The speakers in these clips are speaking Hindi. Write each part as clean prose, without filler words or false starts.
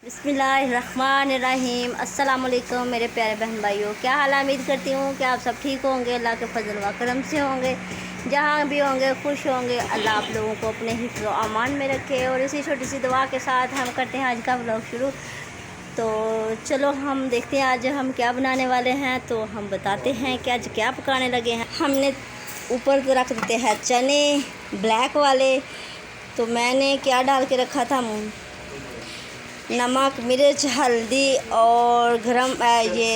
बिस्मिल्लाहिर्रहमानिर्रहीम। अस्सलाम वालेकुम मेरे प्यारे बहन भाइयों, क्या हाल है? उम्मीद करती हूँ कि आप सब ठीक होंगे, अल्लाह के फजल व करम से होंगे, जहाँ भी होंगे खुश होंगे। अल्लाह आप लोगों को अपने हिफ्ज़ व अमान में रखे। और इसी छोटी सी दुआ के साथ हम करते हैं आज का व्लॉग शुरू। तो चलो हम देखते हैं आज हम क्या बनाने वाले हैं। तो हम बताते हैं कि आज क्या पकाने लगे हैं। हमने ऊपर रख देते हैं चने ब्लैक वाले। तो मैंने क्या डाल के रखा था, नमक, मिर्च, हल्दी और ये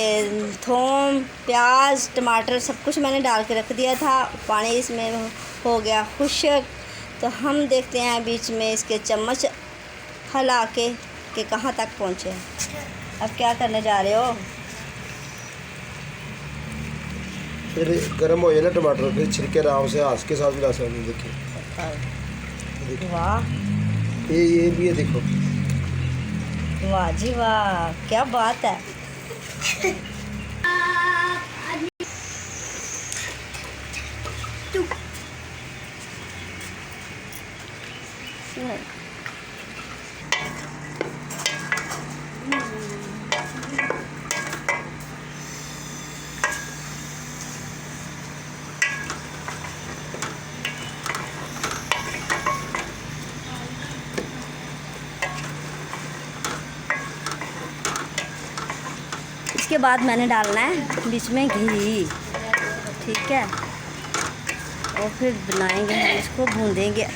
थूम, प्याज, टमाटर सब कुछ मैंने डाल के रख दिया था। पानी इसमें हो गया खुश्क। तो हम देखते हैं बीच में इसके चम्मच हिला के कि कहाँ तक पहुँचे। अब क्या करने जा रहे हो? फिर गर्म हो जाए ना टमाटर, फिर छिलके आराम से हाथ के साथ मिला सकते। देखिए वाह, ये भी है, देखो। वाह जी वाह, क्या बात है। इसके बाद मैंने डालना है बीच में घी, ठीक है। और फिर बनाएंगे हम इसको, भूनेंगे।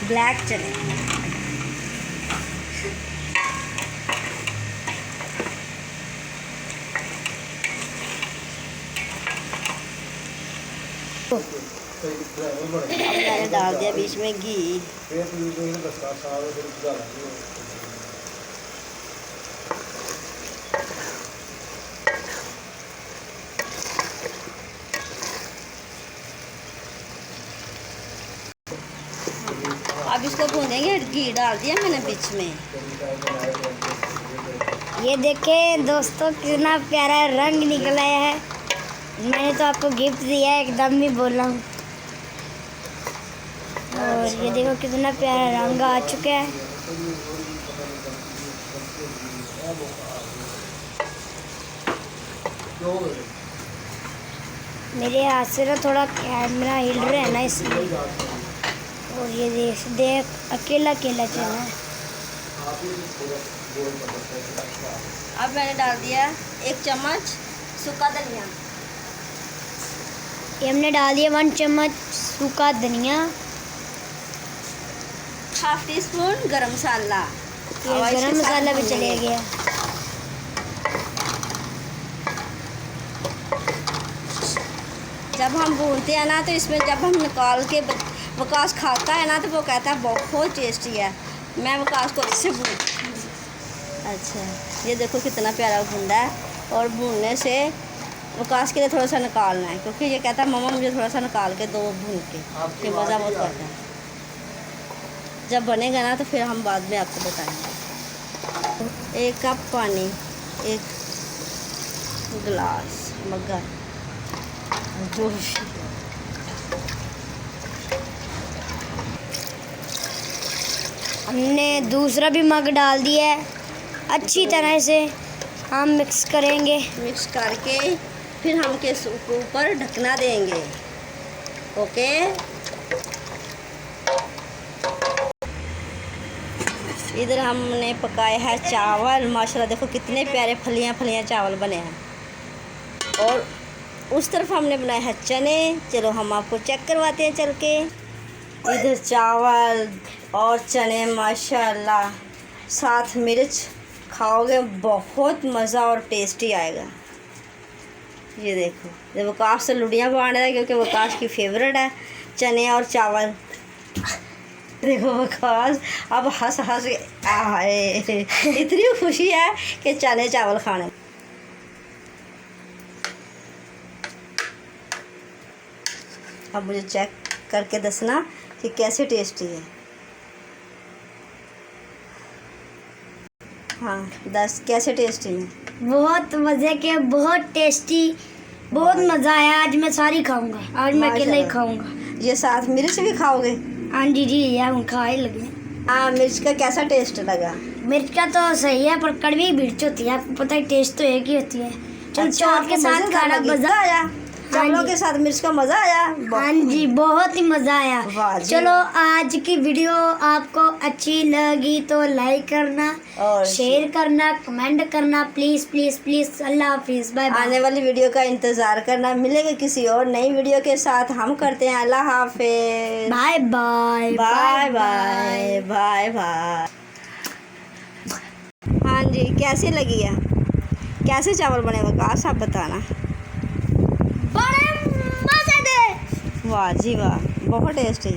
ब्लैक चने, अब मैंने डाल दिया बीच में घी। अब इसको भूनेंगे। घी डाल दिया मैंने बीच में। ये देखें दोस्तों, कितना प्यारा रंग निकला है। मैंने तो आपको गिफ्ट दिया है, एकदम ही बोल रहा हूँ। और ये देखो कितना प्यारा रंग आ चुका है। मेरे हाथ से ना थोड़ा कैमरा हिल रहा है ना, इसलिए। और ये देख अकेला अकेला चना है। अब मैंने डाल दिया 1 चम्मच सूखा धनिया। ये हमने डाल दिया 1 चम्मच सूखा धनिया। हाफ टी स्पून गरम मसाला। ये गरम मसाला भी चले गया। जब हम भूनते हैं ना, तो इसमें जब हम निकाल के वकास खाता है ना, तो वो कहता है बहुत टेस्टी है। मैं वकास को इससे भून। अच्छा, ये देखो कितना प्यारा भूनना है। और भूनने से वकास के लिए थोड़ा सा निकालना है, क्योंकि ये कहता है मम्मा मुझे थोड़ा सा निकाल के दो भून के, ये मज़ा बहुत करता है। जब बनेगा ना तो फिर हम बाद में आपको बताएंगे। 1 कप पानी, 1 गिलास मग्गा जो हमने दूसरा भी मग डाल दिया है। अच्छी तरह से हम मिक्स करेंगे। मिक्स करके फिर हम के ऊपर ढकना देंगे। ओके, इधर हमने पकाया है चावल। माशाल्लाह देखो कितने प्यारे फलियां फलियां चावल बने हैं। और उस तरफ हमने बनाया है चने। चलो हम आपको चेक करवाते हैं चल के। इधर चावल और चने माशाल्लाह, साथ मिर्च, खाओगे बहुत मज़ा और टेस्टी आएगा। ये देखो, ये वकास से लुड़ियाँ बांट रहा है, क्योंकि वकास की फेवरेट है चने और चावल। देखो वकास अब हंस हंस आए, इतनी खुशी है कि चने चावल खाने। अब मुझे चेक करके दसना कि कैसे टेस्टी है। हाँ, 10 कैसे टेस्टी है? बहुत मज़े के, बहुत टेस्टी, बहुत मज़ा आया। आज मैं सारी खाऊंगा, आज मैं अकेला ही खाऊंगा। ये साथ मिर्च भी खाओगे? हाँ जी जी, ये हम खाए लगे। हाँ, मिर्च का कैसा टेस्ट लगा? मिर्च का तो सही है, पर कड़वी मिर्च होती है, आपको पता है, टेस्ट तो एक ही होती है। चलो अच्छा, चावल के आपको साथ मज़ेदार खाना लगी? मजा आया हाँ चावलों जी। के साथ मिर्च का मज़ा आया? हाँ जी, बहुत ही मजा आया। वाह जी। चलो आज की वीडियो आपको अच्छी लगी तो लाइक करना और शेयर करना, कमेंट करना, प्लीज प्लीज प्लीज। अल्लाह हाफिज, बाय बाय। आने वाली वीडियो का इंतज़ार करना। मिलेंगे किसी और नई वीडियो के साथ। हम करते हैं अल्लाह हाफिज। Bye bye bye bye bye bye. हाँ जी, कैसी लगी है? कैसे चावल बने वकास, आप बताना। बड़े मजे दे। वाह जी वाह, बहुत टेस्टी।